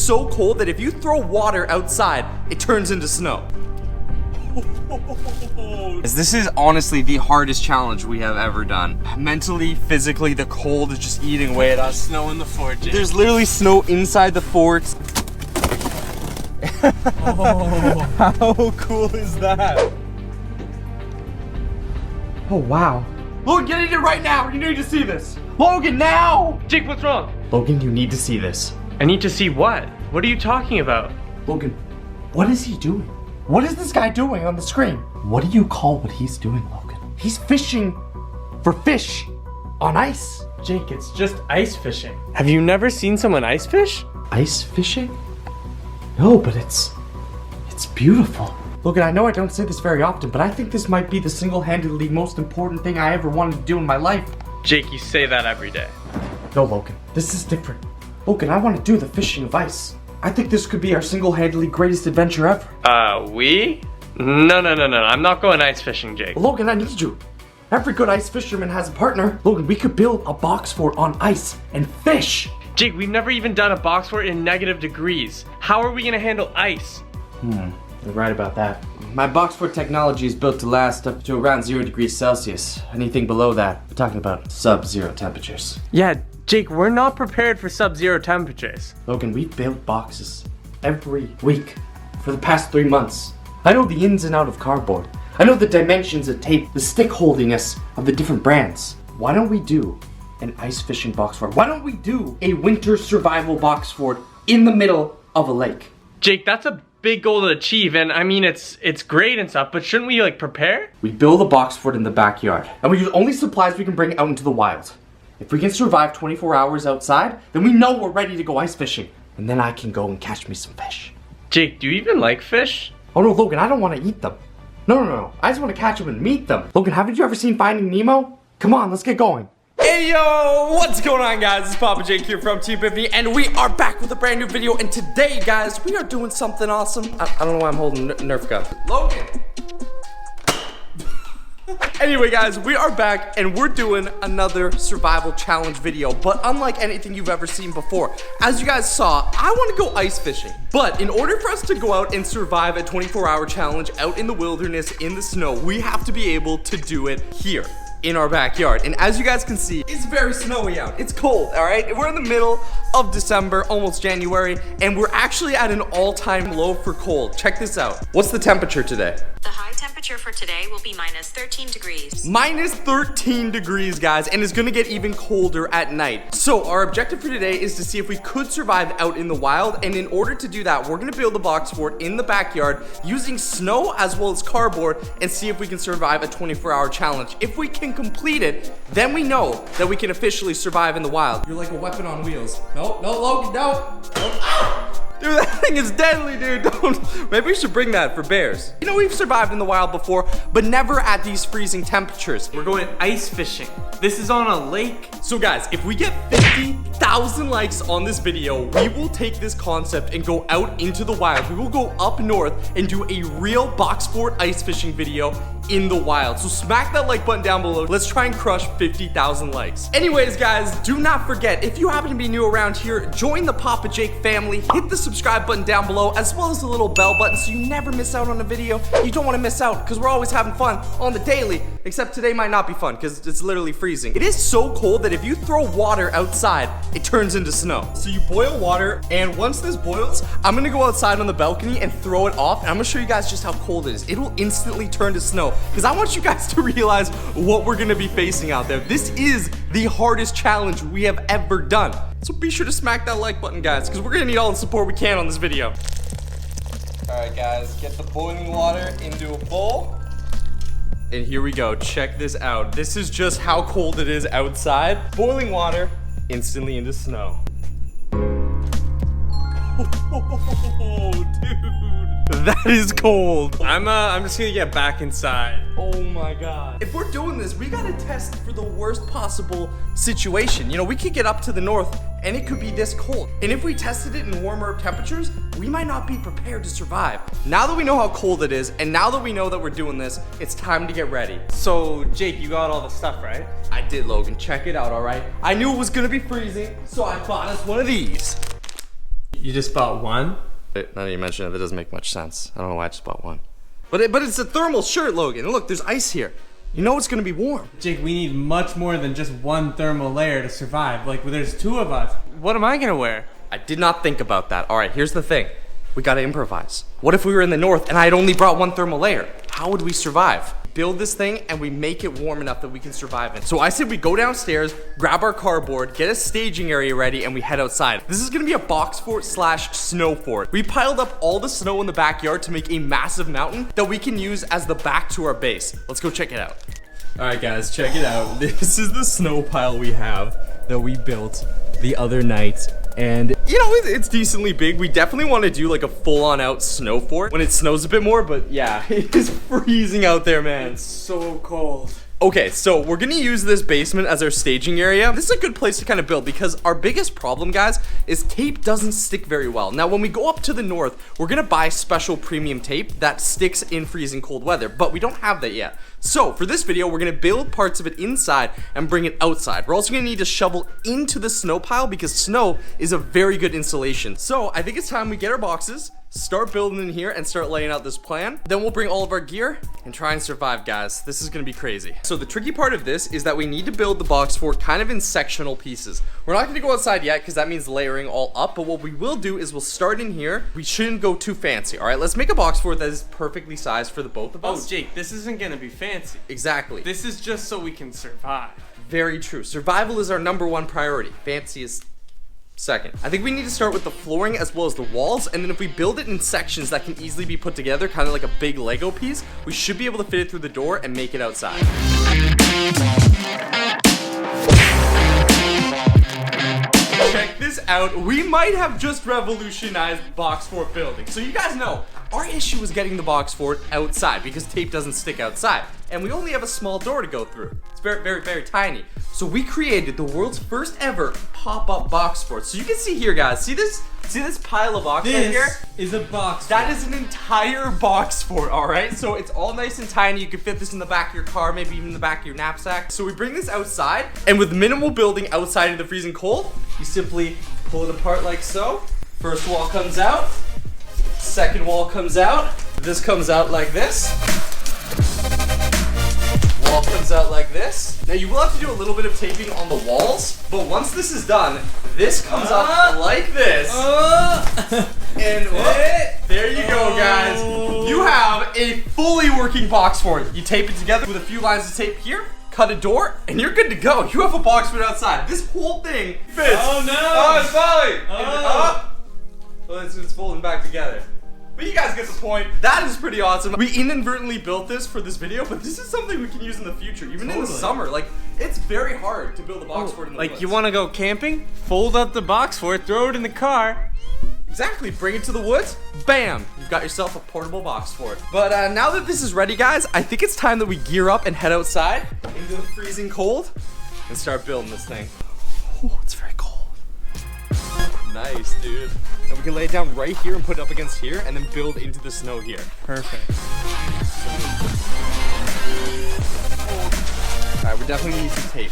so cold that if you throw water outside, it turns into snow. This is honestly the hardest challenge we have ever done. Mentally, physically, the cold is just eating away at us. Snow in the fort, Jake. There's literally snow inside the fort. Oh. How cool is that? Oh, wow. Logan, get in here right now. You need to see this. Logan, now! Jake, what's wrong? Logan, you need to see this. I need to see what? What are you talking about? Logan, what is he doing? What is this guy doing on the screen? What do you call what he's doing, Logan? He's fishing for fish on ice. Jake, it's just ice fishing. Have you never seen someone ice fish? Ice fishing? No, but it's beautiful. Logan, I know I don't say this very often, but I think this might be the single-handedly most important thing I ever wanted to do in my life. Jake, you say that every day. No, Logan, this is different. Logan, I want to do the fishing of ice. I think this could be our single-handedly greatest adventure ever. We? No. I'm not going ice fishing, Jake. Logan, I need you. Every good ice fisherman has a partner. Logan, we could build a box fort on ice and fish. Jake, we've never even done a box fort in negative degrees. How are we gonna handle ice? You're right about that. My box fort technology is built to last up to around 0 degrees Celsius. Anything below that, we're talking about sub-zero temperatures. Yeah, Jake, we're not prepared for sub-zero temperatures. Logan, we've built boxes every week for the past 3 months. I know the ins and out of cardboard. I know the dimensions of tape, the stick holdiness of the different brands. Why don't we do an ice fishing box fort? Why don't we do a winter survival box fort in the middle of a lake? Jake, that's a big goal to achieve, and I mean it's great and stuff, but shouldn't we like prepare? We build a box fort in the backyard, and we use only supplies we can bring out into the wild. If we can survive 24 hours outside, then we know we're ready to go ice fishing. And then I can go and catch me some fish. Jake, do you even like fish? Oh no, Logan, I don't want to eat them. No. I just want to catch them and meet them. Logan, haven't you ever seen Finding Nemo? Come on, let's get going. Hey yo, what's going on guys? It's Papa Jake here from Team Epiphany, and we are back with a brand new video. And today, guys, we are doing something awesome. I don't know why I'm holding Nerf gun. Logan! Anyway guys, we are back and we're doing another survival challenge video, but unlike anything you've ever seen before. As you guys saw, I want to go ice fishing, but in order for us to go out and survive a 24-hour challenge out in the wilderness in the snow, we have to be able to do it here in our backyard. And as you guys can see, it's very snowy out. It's cold, all right? We're in the middle of December, almost January, and we're actually at an all-time low for cold. Check this out. What's the temperature today? The high temperature for today will be minus 13 degrees. Minus 13 degrees, guys, and it's gonna get even colder at night. So our objective for today is to see if we could survive out in the wild, and in order to do that, we're gonna build a box fort in the backyard using snow as well as cardboard and see if we can survive a 24-hour challenge. If we can complete it, then we know that we can officially survive in the wild. You're like a weapon on wheels. No, Logan, no. Dude, that thing is deadly, dude. Maybe we should bring that for bears. You know, we've survived in the wild before, but never at these freezing temperatures. We're going ice fishing. This is on a lake. So guys, if we get 50,000 likes on this video, we will take this concept and go out into the wild. We will go up north and do a real box fort ice fishing video in the wild. So smack that like button down below. Let's try and crush 50,000 likes. Anyways, guys, do not forget, if you happen to be new around here, join the Papa Jake family. Hit the subscribe button down below, as well as the little bell button so you never miss out on a video. You don't want to miss out because we're always having fun on the daily, except today might not be fun because it's literally freezing. It is so cold that if you throw water outside, it turns into snow. So you boil water, and once this boils, I'm gonna go outside on the balcony and throw it off, and I'm gonna show you guys just how cold it is. It'll instantly turn to snow, because I want you guys to realize what we're gonna be facing out there. This is the hardest challenge we have ever done. So be sure to smack that like button, guys, because we're gonna need all the support we can on this video. All right, guys, get the boiling water into a bowl. And here we go, check this out. This is just how cold it is outside. Boiling water, instantly into snow. Oh, dude, that is cold. I'm just gonna get back inside. Oh my god. If we're doing this, we gotta test for the worst possible situation. You know, we could get up to the north and it could be this cold. And if we tested it in warmer temperatures, we might not be prepared to survive. Now that we know how cold it is, and now that we know that we're doing this, it's time to get ready. So, Jake, you got all the stuff, right? I did, Logan. Check it out, all right? I knew it was gonna be freezing, so I bought us one of these. You just bought one? Now that you mention it, that doesn't make much sense. I don't know why I just bought one. But it's a thermal shirt, Logan. And look, there's ice here. You know it's gonna be warm. Jake, we need much more than just one thermal layer to survive. Like, there's two of us. What am I gonna wear? I did not think about that. All right, here's the thing. We gotta improvise. What if we were in the north and I had only brought one thermal layer? How would we survive? Build this thing and we make it warm enough that we can survive in. So I said we go downstairs, grab our cardboard, get a staging area ready, and we head outside. This is gonna be a box fort slash snow fort. We piled up all the snow in the backyard to make a massive mountain that we can use as the back to our base. Let's go check it out. All right, guys, check it out. This is the snow pile we have that we built the other night. And, you know, it's decently big. We definitely want to do like a full-on out snow fort when it snows a bit more, but yeah, it is freezing out there, man. It's so cold. Okay, so we're gonna use this basement as our staging area. This is a good place to kind of build because our biggest problem, guys, is tape doesn't stick very well. Now, when we go up to the north, we're gonna buy special premium tape that sticks in freezing cold weather, but we don't have that yet. So for this video, we're gonna build parts of it inside and bring it outside. We're also gonna need to shovel into the snow pile because snow is a very good insulation. So I think it's time we get our boxes, start building in here, and start laying out this plan. Then we'll bring all of our gear and try and survive, guys. This is gonna be crazy. So the tricky part of this is that we need to build the box fort kind of in sectional pieces. We're not gonna go outside yet because that means layering all up, but what we will do is we'll start in here. We shouldn't go too fancy, all right? Let's make a box fort that is perfectly sized for the both of us. Oh, Jake, this isn't gonna be fancy. Exactly. This is just so we can survive. Very true. Survival is our #1 priority. Fancy is second. I think we need to start with the flooring as well as the walls, and then if we build it in sections that can easily be put together, kind of like a big Lego piece, we should be able to fit it through the door and make it outside. Check this out. We might have just revolutionized box fort building. So you guys know, our issue was getting the box fort outside because tape doesn't stick outside. And we only have a small door to go through. It's very, very, very tiny. So we created the world's first ever pop-up box fort. So you can see here, guys. See this pile of boxes right here? This is a box That fort. is an entire box fort, all right? So it's all nice and tiny. You can fit this in the back of your car, maybe even in the back of your knapsack. So we bring this outside, and with minimal building outside in the freezing cold, you simply pull it apart like so. First wall comes out. Second wall comes out. This comes out like this. Wall comes out like this. Now you will have to do a little bit of taping on the walls, but once this is done, this comes up like this. And there you go, guys. You have a fully working box fort. You tape it together with a few lines of tape here, cut a door, and you're good to go. You have a box fort outside. This whole thing fits. Oh no! Oh, it's falling. Oh. Well, it's folding back together. But you guys get the point. That is pretty awesome. We inadvertently built this for this video, but this is something we can use in the future, even in the summer. Like, it's very hard to build a box fort in the Like, woods. you want to go camping? Fold up the box fort, throw it in the car. Exactly, bring it to the woods, bam, you've got yourself a portable box fort. But now that this is ready, guys, I think it's time that we gear up and head outside into the freezing cold and start building this thing. Oh, it's very cold. Nice, dude. And we can lay it down right here and put it up against here and then build into the snow here. Perfect. All right, we're definitely gonna need some tape.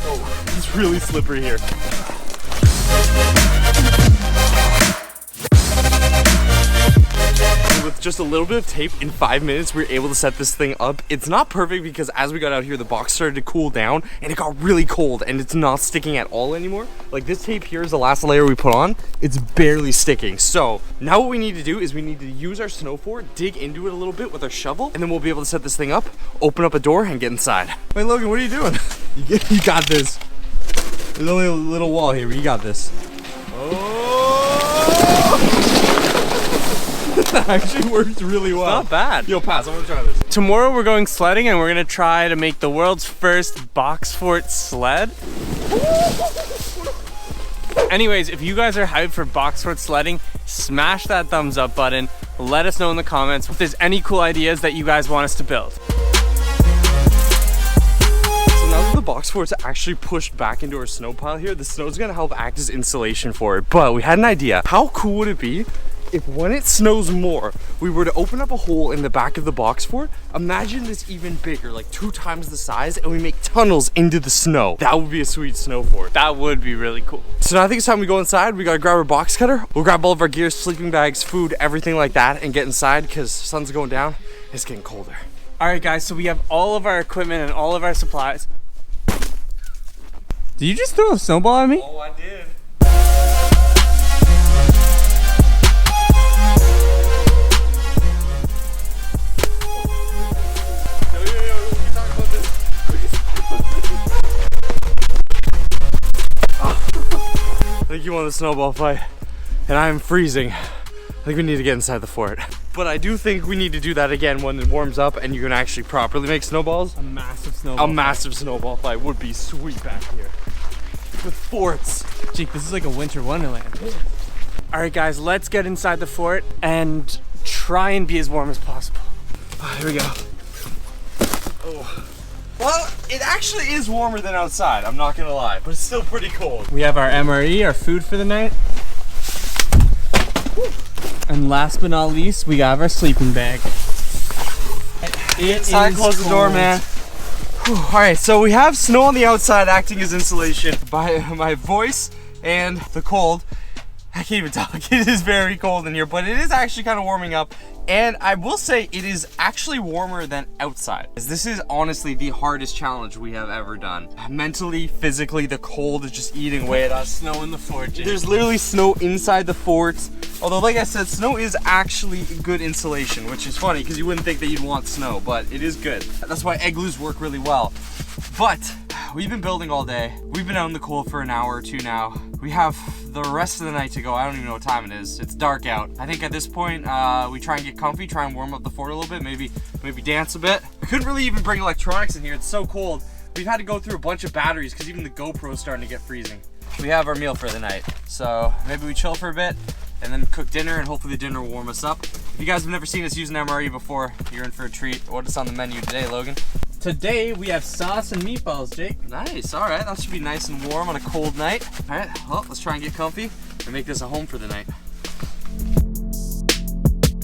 Oh, it's really slippery here. With just a little bit of tape, in 5 minutes, we were able to set this thing up. It's not perfect because as we got out here, the box started to cool down and it got really cold and it's not sticking at all anymore. Like this tape here is the last layer we put on. It's barely sticking. So now what we need to do is we need to use our snow fort, dig into it a little bit with our shovel, and then we'll be able to set this thing up, open up a door, and get inside. Wait, Logan, what are you doing? You got this. There's only a little wall here, but you got this. That actually works really well. Not bad. Yo, pass, I want to try this. Tomorrow we're going sledding and we're gonna try to make the world's first box fort sled. Anyways, if you guys are hyped for box fort sledding, smash that thumbs up button. Let us know in the comments if there's any cool ideas that you guys want us to build. So now that the box fort's actually pushed back into our snow pile here, the snow's gonna help act as insulation for it. But we had an idea. How cool would it be if when it snows more, we were to open up a hole in the back of the box fort, imagine this even bigger, like 2 times the size, and we make tunnels into the snow. That would be a sweet snow fort. That would be really cool. So now I think it's time we go inside. We gotta grab our box cutter. We'll grab all of our gear, sleeping bags, food, everything like that, and get inside because the sun's going down. It's getting colder. All right, guys, so we have all of our equipment and all of our supplies. Did you just throw a snowball at me? Oh, I did. I think you won the snowball fight, and I am freezing. I think we need to get inside the fort. But I do think we need to do that again when it warms up and you can actually properly make snowballs. A massive snowball. A massive snowball fight would be sweet back here. With forts. Jake, this is like a winter wonderland. All right, guys, let's get inside the fort and try and be as warm as possible. Here we go. Oh. Well, it actually is warmer than outside, I'm not gonna lie, but it's still pretty cold. We have our MRE, our food for the night. And last but not least, we have our sleeping bag. Inside, close the door, man. All right, so we have snow on the outside acting as insulation. By my voice and the cold, I can't even talk. It is very cold in here, but it is actually kind of warming up. And I will say it is actually warmer than outside. This is honestly the hardest challenge we have ever done. Mentally, physically, the cold is just eating away at us. Snow in the fort, Jake. There's literally snow inside the fort. Although, like I said, snow is actually good insulation, which is funny because you wouldn't think that you'd want snow, but it is good. That's why igloos work really well. But we've been building all day. We've been out in the cold for an hour or two now. We have the rest of the night to go. I don't even know what time it is. It's dark out. I think at this point, we try and get comfy, try and warm up the fort a little bit, maybe dance a bit. I couldn't really even bring electronics in here. It's so cold. We've had to go through a bunch of batteries because even the GoPro is starting to get freezing. We have our meal for the night. So maybe we chill for a bit and then cook dinner, and hopefully the dinner will warm us up. If you guys have never seen us use an MRE before, you're in for a treat. What is on the menu today, Logan? Today we have sauce and meatballs, Jake. Nice, all right, that should be nice and warm on a cold night. All right, well, let's try and get comfy and make this a home for the night.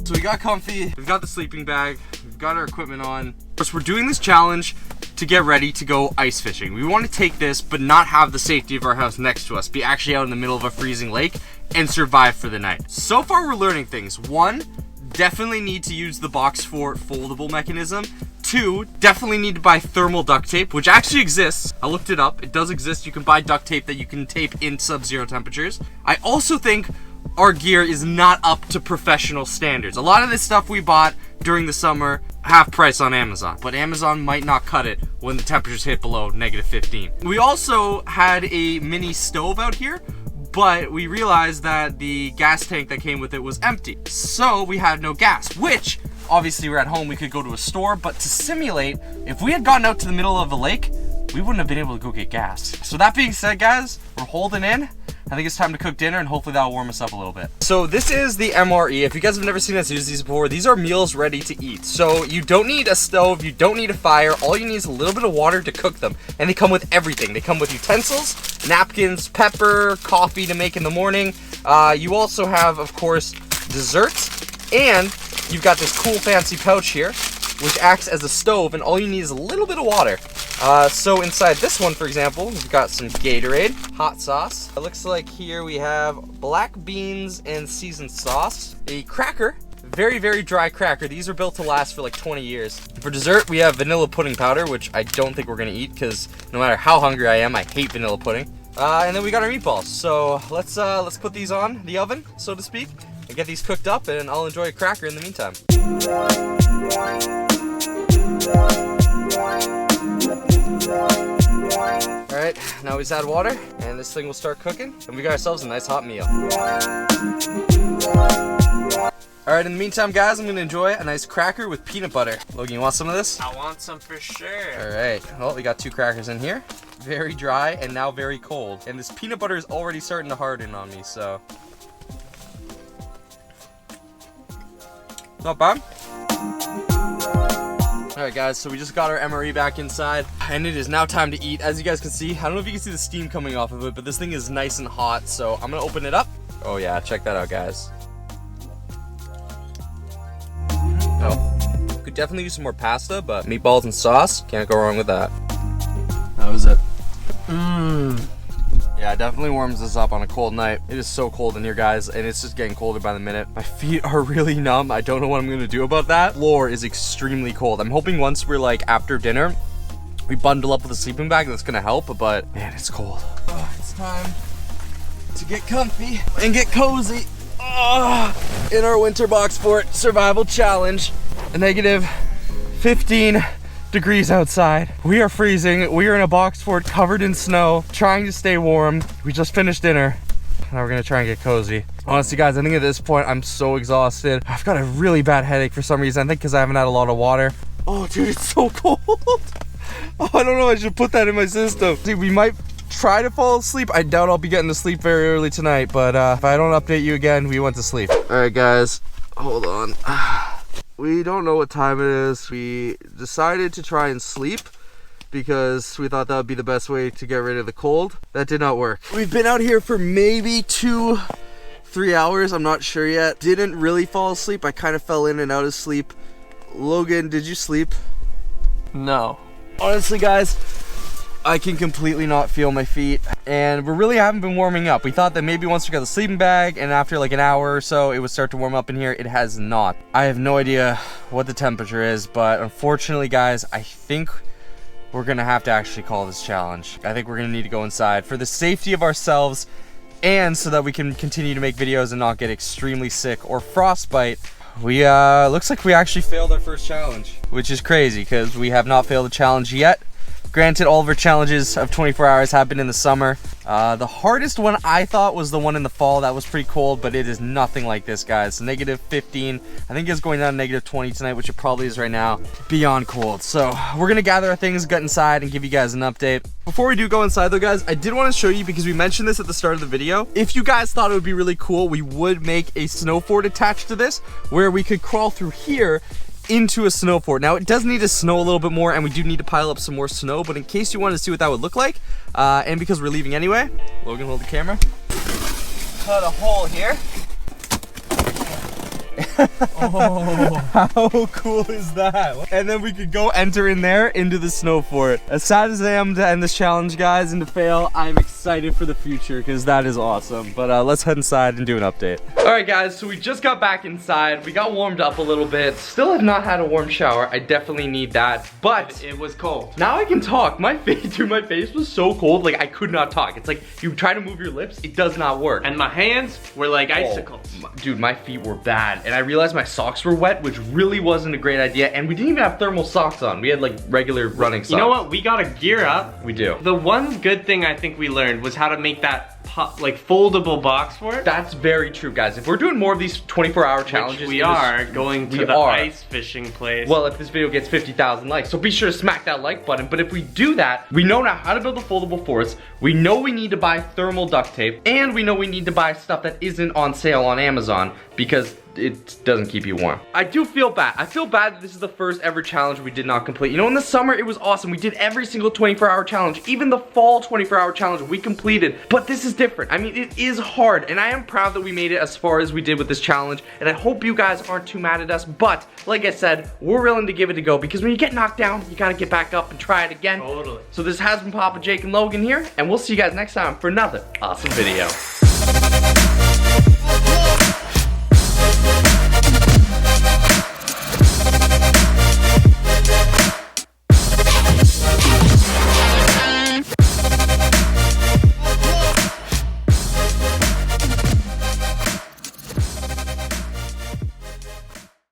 So we got comfy, we've got the sleeping bag, we've got our equipment on. Of course, we're doing this challenge to get ready to go ice fishing. We want to take this, but not have the safety of our house next to us, be actually out in the middle of a freezing lake and survive for the night. So far, we're learning things. 1, definitely need to use the box fort foldable mechanism. 2, definitely need to buy thermal duct tape, which actually exists. I looked it up. It does exist. You can buy duct tape that you can tape in sub-zero temperatures. I also think our gear is not up to professional standards. A lot of this stuff we bought during the summer, half price on Amazon, but Amazon might not cut it when the temperatures hit below -15. We also had a mini stove out here, but we realized that the gas tank that came with it was empty. So we had no gas, which obviously we're at home, we could go to a store, but to simulate, if we had gotten out to the middle of a lake, we wouldn't have been able to go get gas. So that being said, guys, we're holding in. I think it's time to cook dinner and hopefully that'll warm us up a little bit. So this is the MRE. If you guys have never seen us use these before, these are meals ready to eat. So you don't need a stove, you don't need a fire. All you need is a little bit of water to cook them. And they come with everything. They come with utensils, napkins, pepper, coffee to make in the morning. You also have, of course, desserts, and you've got this cool fancy pouch here, which acts as a stove, and all you need is a little bit of water. So inside this one, for example, we've got some Gatorade, hot sauce. It looks like here we have black beans and seasoned sauce, a cracker, very, very dry cracker. These are built to last for like 20 years. For dessert, we have vanilla pudding powder, which I don't think we're gonna eat because no matter how hungry I am, I hate vanilla pudding. And then we got our meatballs. So let's put these on the oven, so to speak, and get these cooked up, and I'll enjoy a cracker in the meantime. Alright, now we just add water, and this thing will start cooking, and we got ourselves a nice hot meal. Alright, in the meantime, guys, I'm going to enjoy a nice cracker with peanut butter. Logan, you want some of this? I want some for sure. Alright, well, we got 2 crackers in here. Very dry, and now very cold. And this peanut butter is already starting to harden on me, so... not bad. Alright guys, so we just got our MRE back inside, and it is now time to eat. As you guys can see, I don't know if you can see the steam coming off of it, but this thing is nice and hot, so I'm gonna open it up. Oh yeah, check that out, guys. Oh, could definitely use some more pasta, but meatballs and sauce, can't go wrong with that. That was it. Yeah, it definitely warms us up on a cold night. It is so cold in here, guys, and it's just getting colder by the minute. My feet are really numb. I don't know what I'm gonna do about that. Floor is extremely cold. I'm hoping once we're like after dinner, we bundle up with a sleeping bag, that's gonna help, but man, it's cold. Oh, it's time to get comfy and get cozy. In our winter box fort survival challenge. A negative 15 degrees outside. We are freezing. We are in a box fort covered in snow, trying to stay warm. We just finished dinner. Now we're gonna try and get cozy. Honestly, guys, I think at this point I'm so exhausted. I've got a really bad headache for some reason. I think because I haven't had a lot of water. Oh, dude, it's so cold. Oh, I don't know. I should put that in my system. Dude, we might try to fall asleep. I doubt I'll be getting to sleep very early tonight, but if I don't update you again, we went to sleep. All right, guys, hold on. We don't know what time it is. We decided to try and sleep because we thought that would be the best way to get rid of the cold. That did not work. We've been out here for maybe 2-3 hours. I'm not sure yet. Didn't really fall asleep. I kind of fell in and out of sleep. Logan, did you sleep? No. Honestly, guys, I can completely not feel my feet, and we really haven't been warming up. We thought that maybe once we got the sleeping bag and after like an hour or so it would start to warm up in here. It has not. I have no idea what the temperature is, but unfortunately, guys, I think we're gonna have to actually call this challenge. I think we're gonna need to go inside for the safety of ourselves and so that we can continue to make videos and not get extremely sick or frostbite. We looks like we actually failed our first challenge, which is crazy because we have not failed a challenge yet. Granted, all of our challenges of 24 hours have been in the summer. The hardest one I thought was the one in the fall. That was pretty cold, but it is nothing like this, guys. Negative 15. I think it's going down to negative 20 tonight, which it probably is right now. Beyond cold. So we're gonna gather our things, get inside, and give you guys an update. Before we do go inside though, guys, I did want to show you, because we mentioned this at the start of the video. If you guys thought it would be really cool, we would make a snow fort attached to this, where we could crawl through here into a snow fort. Now, it does need to snow a little bit more, and we do need to pile up some more snow, but in case you wanted to see what that would look like, and because we're leaving anyway, Logan, hold the camera. Cut a hole here. Oh, how cool is that? And then we could go enter in there into the snow fort. As sad as I am to end this challenge, guys, and to fail, I'm excited for the future because that is awesome. But let's head inside and do an update. All right, guys, so we just got back inside. We got warmed up a little bit. Still have not had a warm shower. I definitely need that, but it was cold. Now I can talk. My face, dude, my face was so cold, like I could not talk. It's like you try to move your lips, it does not work. And my hands were like icicles. Dude, my feet were bad. And I realized my socks were wet, which really wasn't a great idea. And we didn't even have thermal socks on. We had like regular running socks. You know what? We gotta gear up. We do. The one good thing I think we learned was how to make that like foldable box fort. That's very true, guys. If we're doing more of these 24-hour challenges, which we are going to the ice fishing place. Well, if this video gets 50,000 likes, so be sure to smack that like button. But if we do that, we know now how to build the foldable forts. We know we need to buy thermal duct tape, and we know we need to buy stuff that isn't on sale on Amazon because it doesn't keep you warm. I do feel bad. I feel bad that this is the first ever challenge we did not complete. You know, in the summer, it was awesome. We did every single 24-hour challenge. Even the fall 24-hour challenge we completed. But this is different. I mean, it is hard. And I am proud that we made it as far as we did with this challenge. And I hope you guys aren't too mad at us. But, like I said, we're willing to give it a go. Because when you get knocked down, you gotta get back up and try it again. Totally. So this has been Papa Jake and Logan here. And we'll see you guys next time for another awesome video.